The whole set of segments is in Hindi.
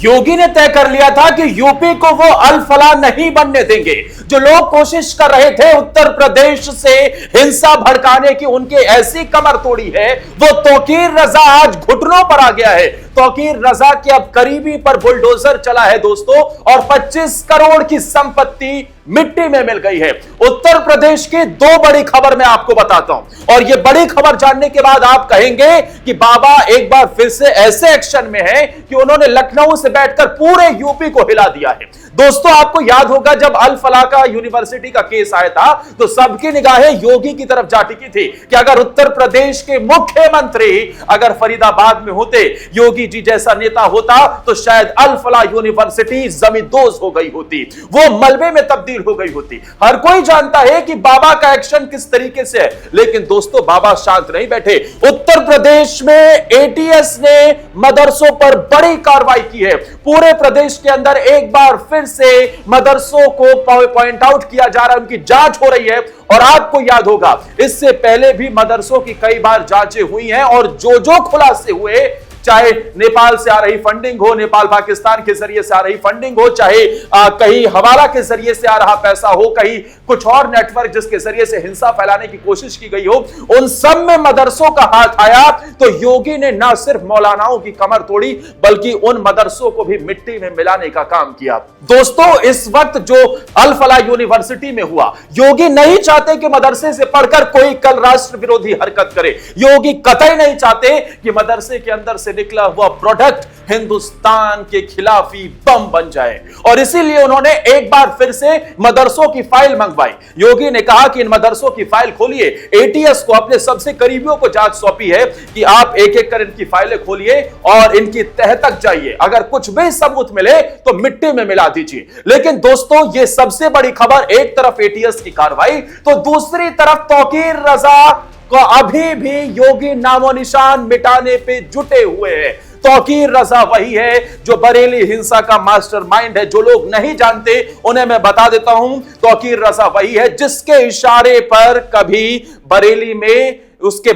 योगी ने तय कर लिया था कि यूपी को वो अल-फलाह नहीं बनने देंगे। जो लोग कोशिश कर रहे थे उत्तर प्रदेश से हिंसा भड़काने की, उनकी ऐसी कमर तोड़ी है। वो तौकीर रजा आज घुटनों पर आ गया है। तौकीर रजा के अब करीबी पर बुलडोजर चला है दोस्तों, और 25 करोड़ की संपत्ति मिट्टी में मिल गई है। उत्तर प्रदेश की दो बड़ी खबर मैं आपको बताता हूं, और यह बड़ी खबर जानने के बाद आप कहेंगे कि बाबा एक बार फिर से ऐसे एक्शन में है कि उन्होंने लखनऊ से बैठकर पूरे यूपी को हिला दिया है। दोस्तों, आपको याद होगा जब अल फलाह का यूनिवर्सिटी का केस आया था तो सबकी निगाहें योगी की तरफ जा टिकी थी कि अगर उत्तर प्रदेश के मुख्यमंत्री अगर फरीदाबाद में होते, योगी जी जैसा नेता होता, तो शायद अल फलाह यूनिवर्सिटी जमींदोज हो गई होती, वो मलबे में तब्दील हो गई होती। हर कोई जानता है कि बाबा का एक्शन किस तरीके से है, लेकिन दोस्तों बाबा शांत नहीं बैठे। उत्तर प्रदेश में एटीएस ने मदरसों पर बड़ी कार्रवाई की है। पूरे प्रदेश के अंदर एक बार फिर से मदरसों को पॉइंट आउट किया जा रहा है, उनकी जांच हो रही है। और आपको याद होगा इससे पहले भी मदरसों की कई बार जांचें हुई हैं, और जो खुलासे हुए, चाहे नेपाल से आ रही फंडिंग हो, नेपाल पाकिस्तान के जरिए से आ रही फंडिंग हो, चाहे कहीं हवाला के जरिए से आ रहा पैसा हो, कहीं कुछ और नेटवर्क जिसके जरिए से हिंसा फैलाने की कोशिश की गई हो, उन सब में मदरसों का हाथ आया। तो योगी ने ना सिर्फ मौलानाओं की कमर तोड़ी, बल्कि उन मदरसों को भी मिट्टी में मिलाने का काम किया। दोस्तों, इस वक्त जो अल फलाह यूनिवर्सिटी में हुआ, योगी नहीं चाहते कि मदरसे से पढ़कर कोई कल राष्ट्र विरोधी हरकत करे। योगी कतई नहीं चाहते कि मदरसे के अंदर से निकला हुआ प्रोडक्ट हिंदुस्तान के खिलाफी बम बन जाए, और इसीलिए उन्होंने एक बार फिर से मदरसों की फाइल मंगवाई। योगी ने कहा कि इन मदरसों की फाइल खोलिए, एटीएस को, अपने सबसे करीबियों को जांच सौंपी है कि आप एक एक कर इनकी फाइलें खोलिए और इनकी तह तक जाइए, अगर कुछ भी सबूत मिले तो मिट्टी में मिला दीजिए। लेकिन दोस्तों, यह सबसे बड़ी खबर, एक तरफ एटीएस की कार्रवाई तो दूसरी तरफ तौकीर रजा को अभी भी योगी नामो निशान मिटाने पे जुटे हुए हैं। तौकीर रजा वही है जो बरेली हिंसा का मास्टरमाइंड है। जो लोग नहीं जानते उन्हें मैं बता देता हूं, तौकीर रजा वही है जिसके इशारे पर कभी बरेली में उसकी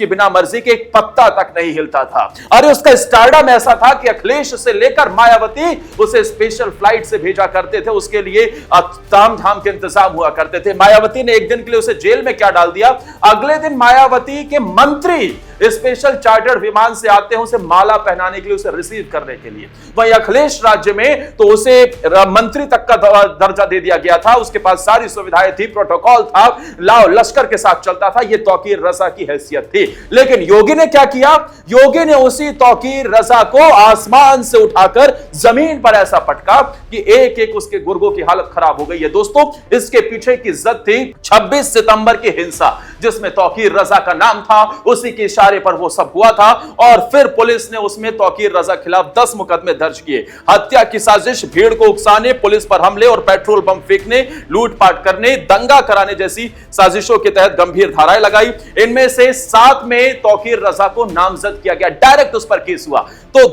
बिना मर्जी के एक पत्ता तक नहीं हिलता था। अरे उसका स्टारडम ऐसा था कि अखिलेश से लेकर मायावती उसे स्पेशल फ्लाइट से भेजा करते थे, उसके लिए ताम झाम के इंतजाम हुआ करते थे। मायावती ने एक दिन के लिए उसे जेल में क्या डाल दिया, अगले दिन मायावती के मंत्री स्पेशल चार्टर्ड विमान से आते हैं उसे माला पहनाने के लिए, उसे रिसीव करने के लिए। वही अखिलेश राज्य में तो उसे मंत्री तक का दर्जा दे दिया गया था, उसके पास सारी सुविधाएं थी, प्रोटोकॉल था, लाओ लश्कर के साथ चलता था। यह तौकीर रजा की हैसियत थी। लेकिन योगी ने क्या किया, योगी ने उसी तौकीर रजा को आसमान से उठाकर जमीन पर ऐसा पटका कि एक एक उसके गुर्गों की हालत खराब हो गई है। दोस्तों, इसके पीछे की जद थी 26 सितंबर की हिंसा, जिसमें तौकीर रजा का नाम था, उसी के इशारे पर वो सब हुआ था। और फिर पुलिस ने उसमें तौकीर रजा खिलाफ 10 मुकदमे दर्ज किए। हत्या की साजिश, भीड़ को उकसाने, पुलिस पर हमले और पेट्रोल बम फेंकने, लूटपाट करने, दंगा कराने जैसी साजिशों के तहत गंभीर धाराएं लगाई। इनमें से 7 में तौकीर रजा को नामजद किया गया, डायरेक्ट उस पर केस हुआ। तो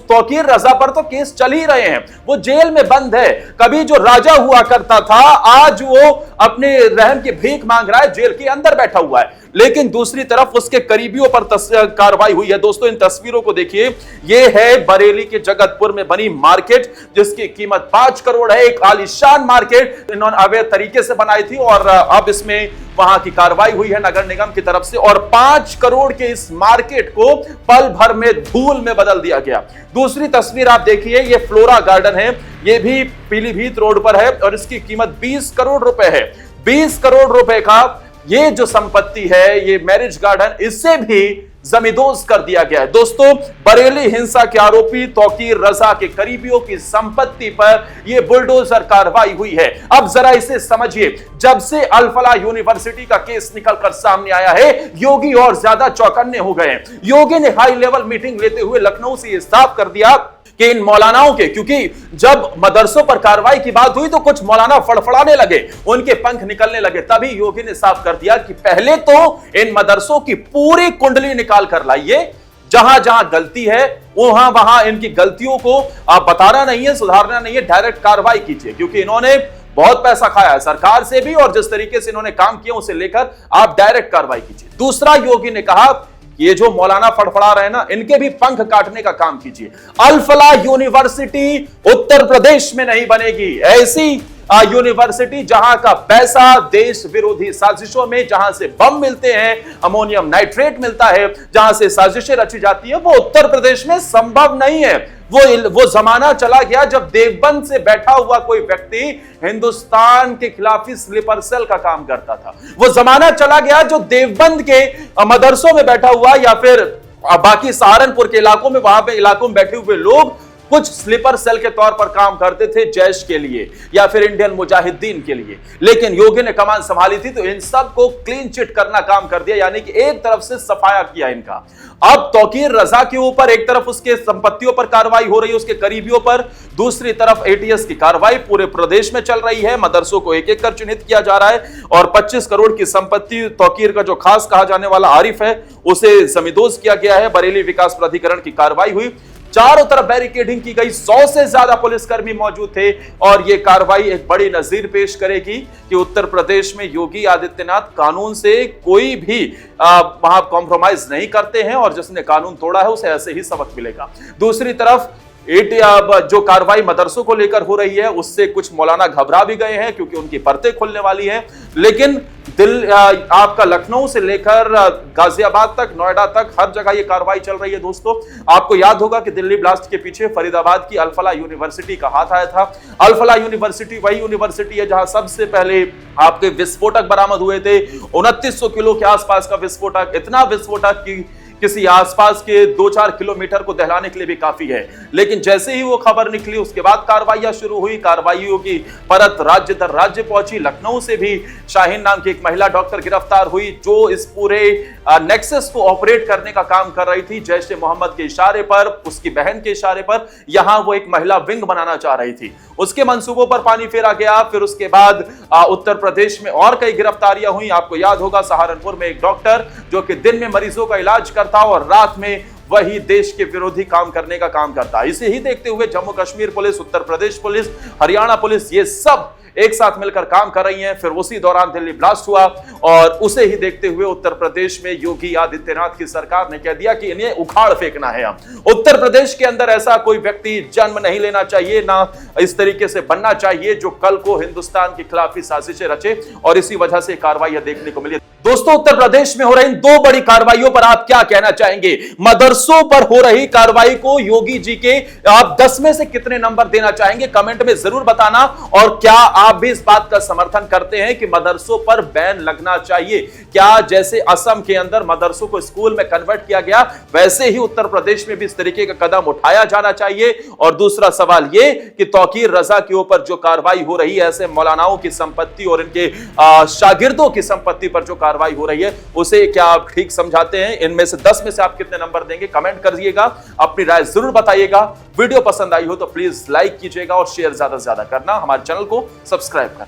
तौकीर रजा पर तो केस चल ही रहे हैं, वो जेल में बंद है। कभी जो राजा हुआ करता था, आज वो अपने रहम की भीख मांग रहा है, जेल के अंदर बैठा हुआ है। लेकिन दूसरी तरफ उसके करीबियों पर कार्रवाई हुई है। दोस्तों, इन तस्वीरों को देखिए, यह है बरेली के जगतपुर में बनी मार्केट, जिसकी कीमत 5 करोड़ है। एक आलीशान मार्केट इन्होंने अवैध तरीके से बनाई थी, और अब इसमें वहां की कार्रवाई हुई है नगर निगम की तरफ से, और 5 करोड़ के इस मार्केट को पल भर में धूल में बदल दिया गया। दूसरी तस्वीर आप देखिए, यह फ्लोरा गार्डन है, यह भी पीलीभीत रोड पर है, और इसकी कीमत 20 करोड़ रुपए है। 20 करोड़ रुपए का ये जो संपत्ति है, ये मैरिज गार्डन, इससे भी जमींदोज कर दिया गया है। दोस्तों, बरेली हिंसा के आरोपी तौकीर रजा के करीबियों की संपत्ति पर यह बुलडोजर कार्रवाई हुई है। अब जरा इसे समझिए, जब से अल फलाह यूनिवर्सिटी का केस निकलकर सामने आया है, योगी और ज्यादा चौकन्ने हो गए हैं। योगी ने हाई लेवल मीटिंग लेते हुए लखनऊ से यह साफ कर दिया कि इन मौलानाओं के, क्योंकि जब मदरसों पर कार्रवाई की बात हुई तो कुछ मौलाना फड़फड़ाने लगे, उनके पंख निकलने लगे, तभी योगी ने साफ कर दिया कि पहले तो इन मदरसों की पूरी कुंडली निकाल कर लाइए, जहां जहां गलती है वहां वहां इनकी गलतियों को आप बताना नहीं है, सुधारना नहीं है, डायरेक्ट कार्रवाई कीजिए, क्योंकि इन्होंने बहुत पैसा खाया है सरकार से भी, और जिस तरीके से इन्होंने काम किया उसे लेकर आप डायरेक्ट कार्रवाई कीजिए। दूसरा, योगी ने कहा ये जो मौलाना फड़फड़ा रहे हैं ना, इनके भी पंख काटने का काम कीजिए। अल फलाह यूनिवर्सिटी उत्तर प्रदेश में नहीं बनेगी। ऐसी यूनिवर्सिटी जहां का पैसा देश विरोधी साजिशों में, जहां से बम मिलते हैं, अमोनियम नाइट्रेट मिलता है, जहां से साजिशें रची जाती है, वो उत्तर प्रदेश में संभव नहीं है। वो जमाना चला गया जब देवबंद से बैठा हुआ कोई व्यक्ति हिंदुस्तान के खिलाफ ही स्लीपर सेल का काम करता था। वो जमाना चला गया जो देवबंद के मदरसों में बैठा हुआ या फिर बाकी सहारनपुर के इलाकों में, वहां पे इलाकों में बैठे हुए लोग कुछ स्लीपर सेल के तौर पर काम करते थे जैश के लिए या फिर इंडियन मुजाहिदीन के लिए। लेकिन योगी ने कमान संभाली थी तो इन सब को क्लीन चिट करना काम कर दिया, यानी कि एक तरफ से सफाया किया इनका। अब तौकीर रजा के ऊपर एक तरफ उसके संपत्तियों पर कार्रवाई हो रही है, उसके करीबियों पर, दूसरी तरफ एटीएस की कार्रवाई पूरे प्रदेश में चल रही है। मदरसों को एक एक कर चिन्हित किया जा रहा है और 25 करोड़ की संपत्ति तौकीर का जो खास कहा जाने वाला आरिफ है उसे जमींदोज किया गया है। बरेली विकास प्राधिकरण की कार्रवाई हुई, चारों तरफ बैरिकेडिंग की गई, 100 से ज्यादा पुलिसकर्मी मौजूद थे और यह कार्रवाई एक बड़ी नजीर पेश करेगी कि उत्तर प्रदेश में योगी आदित्यनाथ कानून से कोई भी वहां कॉम्प्रोमाइज नहीं करते हैं और जिसने कानून तोड़ा है उसे ऐसे ही सबक मिलेगा। दूसरी तरफ जो कार्रवाई मदरसों को लेकर हो रही है उससे कुछ मौलाना घबरा भी गए हैं क्योंकि उनकी परतें खुलने वाली हैं। लेकिन आपका लखनऊ से लेकर गाजियाबाद तक, नोएडा तक, हर जगह ये कार्रवाई चल रही है। दोस्तों, आपको याद होगा कि दिल्ली ब्लास्ट के पीछे फरीदाबाद की अल फलाह यूनिवर्सिटी का हाथ आया था। अल फलाह यूनिवर्सिटी वही यूनिवर्सिटी है जहां सबसे पहले आपके विस्फोटक बरामद हुए थे, 2900 किलो के आसपास का विस्फोटक। इतना विस्फोटक की किसी आसपास के 2-4 किलोमीटर को दहलाने के लिए भी काफी है। लेकिन जैसे ही वो खबर निकली उसके बाद कार्रवाइयां शुरू हुई, कार्रवाइयों की परत राज्य दर राज्य पहुंची। लखनऊ से भी शाहीन नाम की एक महिला डॉक्टर गिरफ्तार हुई जो इस पूरे नेक्सस को ऑपरेट करने का काम कर रही थी। जैश ए मोहम्मद के इशारे पर, उसकी बहन के इशारे पर यहां वो एक महिला विंग बनाना चाह रही थी। उसके मंसूबों पर पानी फेरा गया। फिर उसके बाद उत्तर प्रदेश में और कई गिरफ्तारियां हुई। आपको याद होगा सहारनपुर में एक डॉक्टर जो कि दिन में मरीजों का इलाज करता और रात में वही देश के विरोधी काम करने का काम करता। इसे ही देखते हुए Jammu Kashmir police, Uttar Pradesh police, Haryana police, ये सब एक साथ मिलकर काम कर रही हैं। फिर उसी दौरान दिल्ली ब्लास्ट हुआ और उसे ही देखते हुए उत्तर प्रदेश में योगी आदित्यनाथ की सरकार ने कह दिया कि इन्हें उखाड़ फेंकना है। हम उत्तर प्रदेश के अंदर ऐसा कोई व्यक्ति जन्म नहीं लेना चाहिए, ना इस तरीके से बनना चाहिए जो कल को हिंदुस्तान के खिलाफ ही साजिशें रचे, और इसी वजह से कार्रवाइयां देखने को मिली। दोस्तों, उत्तर प्रदेश में हो रही इन दो बड़ी कार्रवाइयों पर आप क्या कहना चाहेंगे? मदरसों पर हो रही कार्रवाई को योगी जी के आप 10 में से कितने नंबर देना चाहेंगे? कमेंट में जरूर बताना। और क्या आप भी इस बात का समर्थन करते हैं कि मदरसों पर बैन लगना चाहिए? क्या जैसे असम के अंदर मदरसों को स्कूल में कन्वर्ट किया गया वैसे ही उत्तर प्रदेश में भी इस तरीके का कदम उठाया जाना चाहिए? और दूसरा सवाल यह कि तौकीर रजा के ऊपर जो कार्रवाई हो रही है, ऐसे मौलानाओं की संपत्ति और इनके शागिर्दों की संपत्ति पर जो कार्रवाई हो रही है, उसे क्या आप ठीक समझाते हैं? इनमें से 10 में से आप कितने नंबर देंगे? कमेंट करिएगा, अपनी राय जरूर बताइएगा। वीडियो पसंद आई हो तो प्लीज लाइक कीजिएगा और शेयर ज्यादा से ज्यादा करना, हमारे चैनल को सब्सक्राइब करना।